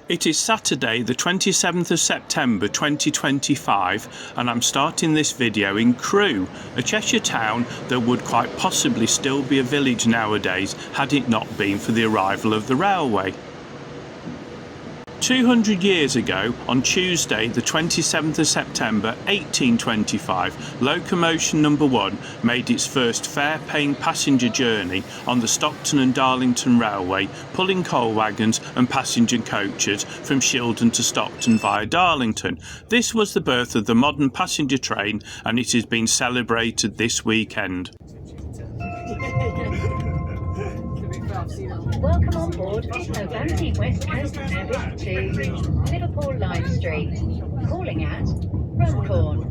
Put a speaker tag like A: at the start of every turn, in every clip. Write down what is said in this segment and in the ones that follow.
A: It is Saturday the 27th of September 2025 and I'm starting this video in Crewe, a Cheshire town that would quite possibly still be a village nowadays had it not been for the arrival of the railway. 200 years ago, on Tuesday the 27th of September 1825, locomotion number 1 made its first fare-paying passenger journey on the Stockton and Darlington Railway, pulling coal wagons and passenger coaches from Shildon to Stockton via Darlington. This was the birth of the modern passenger train and it has been celebrated this weekend.
B: Welcome on board Avanti West Coast service to Liverpool Lime Street, calling at Runcorn.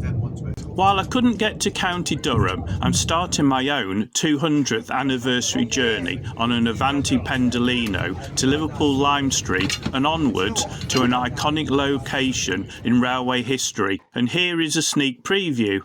A: While I couldn't get to County Durham, I'm starting my own 200th anniversary journey on an Avanti Pendolino to Liverpool Lime Street and onwards to an iconic location in railway history, and here is a sneak preview.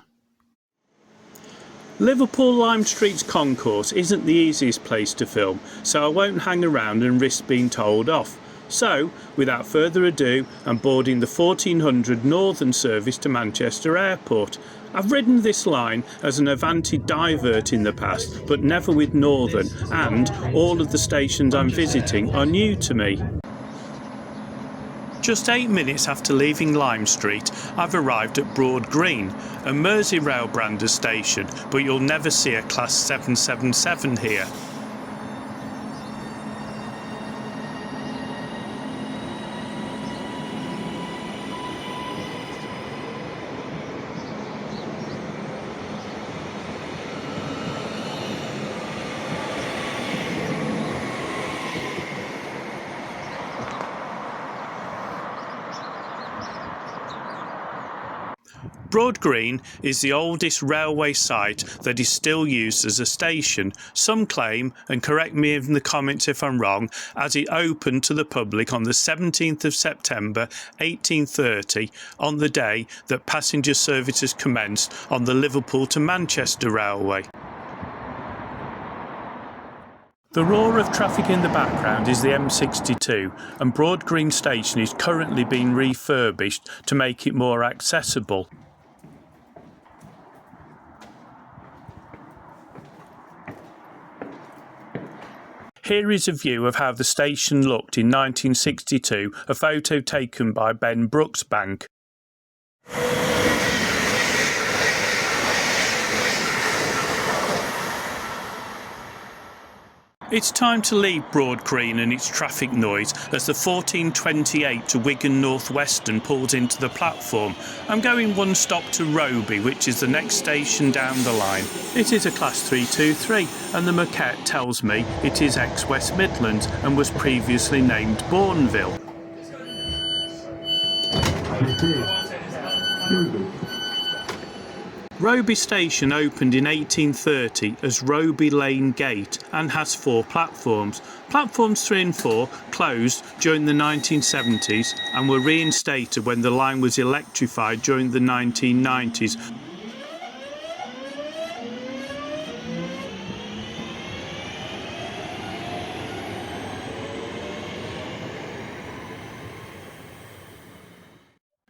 A: Liverpool Lime Street's concourse isn't the easiest place to film, so I won't hang around and risk being told off. So, without further ado, I'm boarding the 1400 Northern service to Manchester Airport. I've ridden this line as an Avanti divert in the past, but never with Northern, and all of the stations I'm visiting are new to me. Just 8 minutes after leaving Lime Street, I've arrived at Broad Green, a Merseyrail branded station, but you'll never see a Class 777 here. Broad Green is the oldest railway site that is still used as a station. Some claim, and correct me in the comments if I'm wrong, as it opened to the public on the 17th of September 1830, on the day that passenger services commenced on the Liverpool to Manchester Railway. The roar of traffic in the background is the M62, and Broad Green Station is currently being refurbished to make it more accessible. Here is a view of how the station looked in 1962, a photo taken by Ben Brooksbank. It's time to leave Broad Green and its traffic noise as the 1428 to Wigan North Western pulls into the platform. I'm going one stop to Roby, which is the next station down the line. It is a Class 323 and the maquette tells me it is ex-West Midlands and was previously named Bourneville. Roby Station opened in 1830 as Roby Lane Gate and has 4 platforms. Platforms 3 and 4 closed during the 1970s and were reinstated when the line was electrified during the 1990s.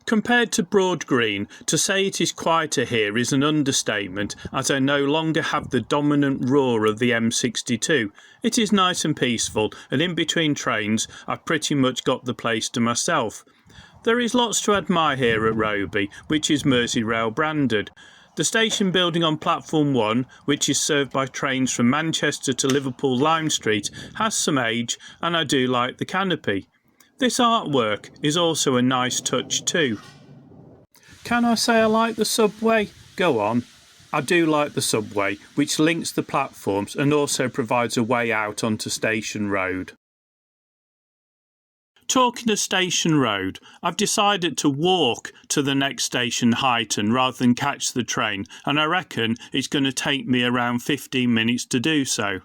A: Compared to Broad Green, to say it is quieter here is an understatement, as I no longer have the dominant roar of the M62. It is nice and peaceful, and in between trains I've pretty much got the place to myself. There is lots to admire here at Roby, which is Merseyrail branded. The station building on Platform 1, which is served by trains from Manchester to Liverpool Lime Street, has some age, and I do like the canopy. This artwork is also a nice touch too. Can I say I like the subway? Go on. I do like the subway, which links the platforms and also provides a way out onto Station Road. Talking of Station Road, I've decided to walk to the next station, Huyton, rather than catch the train, and I reckon it's going to take me around 15 minutes to do so.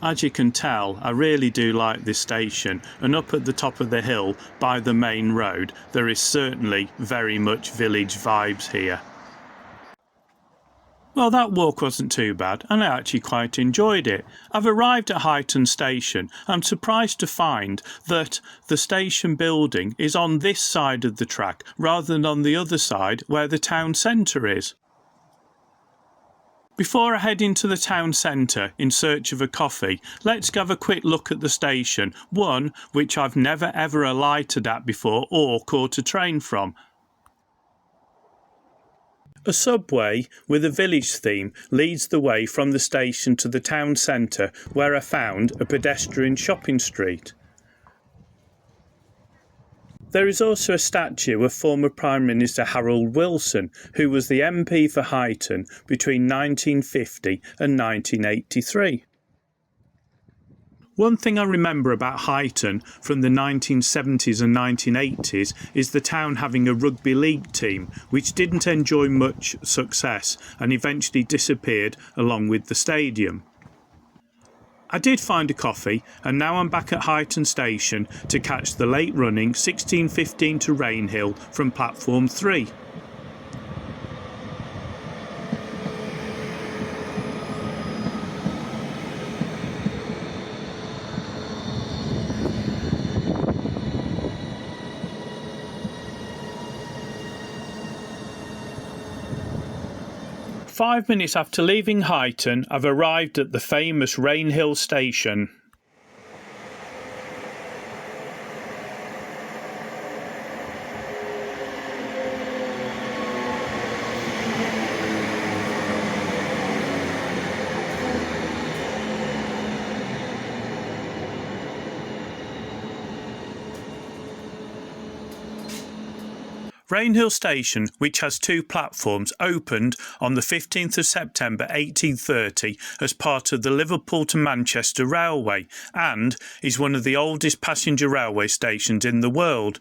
A: As you can tell, I really do like this station, and up at the top of the hill by the main road there is certainly very much village vibes here. Well, that walk wasn't too bad, and I actually quite enjoyed it. I've arrived at Huyton Station. I'm surprised to find that the station building is on this side of the track rather than on the other side where the town centre is. Before I head into the town centre in search of a coffee, let's have a quick look at the station, one which I've never ever alighted at before or caught a train from. A subway with a village theme leads the way from the station to the town centre, where I found a pedestrian shopping street. There is also a statue of former Prime Minister Harold Wilson, who was the MP for Huyton between 1950 and 1983. One thing I remember about Huyton from the 1970s and 1980s is the town having a rugby league team, which didn't enjoy much success and eventually disappeared along with the stadium. I did find a coffee, and now I'm back at Huyton Station to catch the late running 16:15 to Rainhill from platform 3. "5 minutes after leaving Huyton, I've arrived at the famous Rainhill station. Rainhill Station, which has 2 platforms, opened on the 15th of September 1830 as part of the Liverpool to Manchester Railway and is one of the oldest passenger railway stations in the world.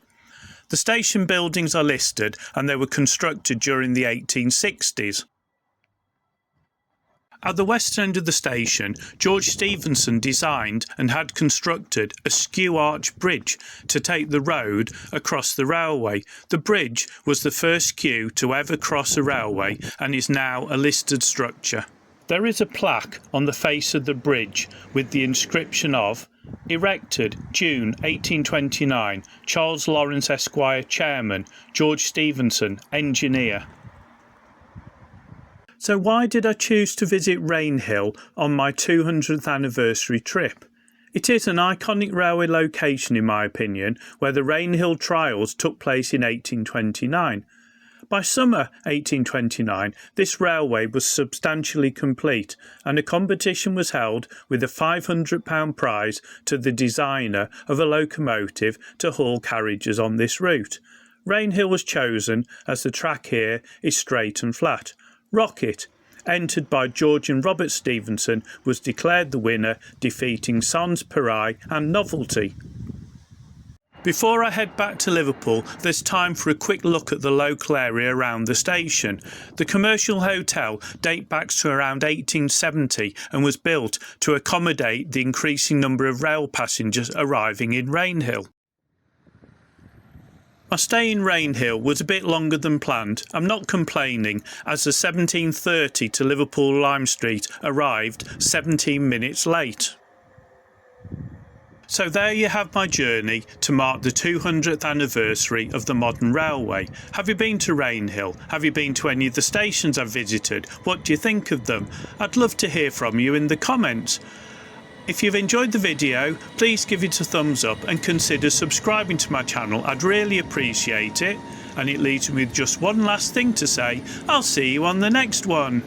A: The station buildings are listed and they were constructed during the 1860s. At the west end of the station, George Stephenson designed and had constructed a skew arch bridge to take the road across the railway. The bridge was the first skew to ever cross a railway and is now a listed structure. There is a plaque on the face of the bridge with the inscription of "Erected June 1829, Charles Lawrence Esquire Chairman, George Stephenson Engineer." So why did I choose to visit Rainhill on my 200th anniversary trip? It is an iconic railway location in my opinion, where the Rainhill trials took place in 1829. By summer 1829, this railway was substantially complete and a competition was held with a £500 prize to the designer of a locomotive to haul carriages on this route. Rainhill was chosen as the track here is straight and flat. Rocket, entered by George and Robert Stephenson, was declared the winner, defeating Sans Pareil and Novelty. Before I head back to Liverpool, there's time for a quick look at the local area around the station. The commercial hotel dates back to around 1870 and was built to accommodate the increasing number of rail passengers arriving in Rainhill. My stay in Rainhill was a bit longer than planned. I'm not complaining, as the 17:30 to Liverpool Lime Street arrived 17 minutes late. So there you have my journey to mark the 200th anniversary of the modern railway. Have you been to Rainhill? Have you been to any of the stations I've visited? What do you think of them? I'd love to hear from you in the comments. If you've enjoyed the video, please give it a thumbs up and consider subscribing to my channel. I'd really appreciate it. And it leaves me with just one last thing to say. I'll see you on the next one.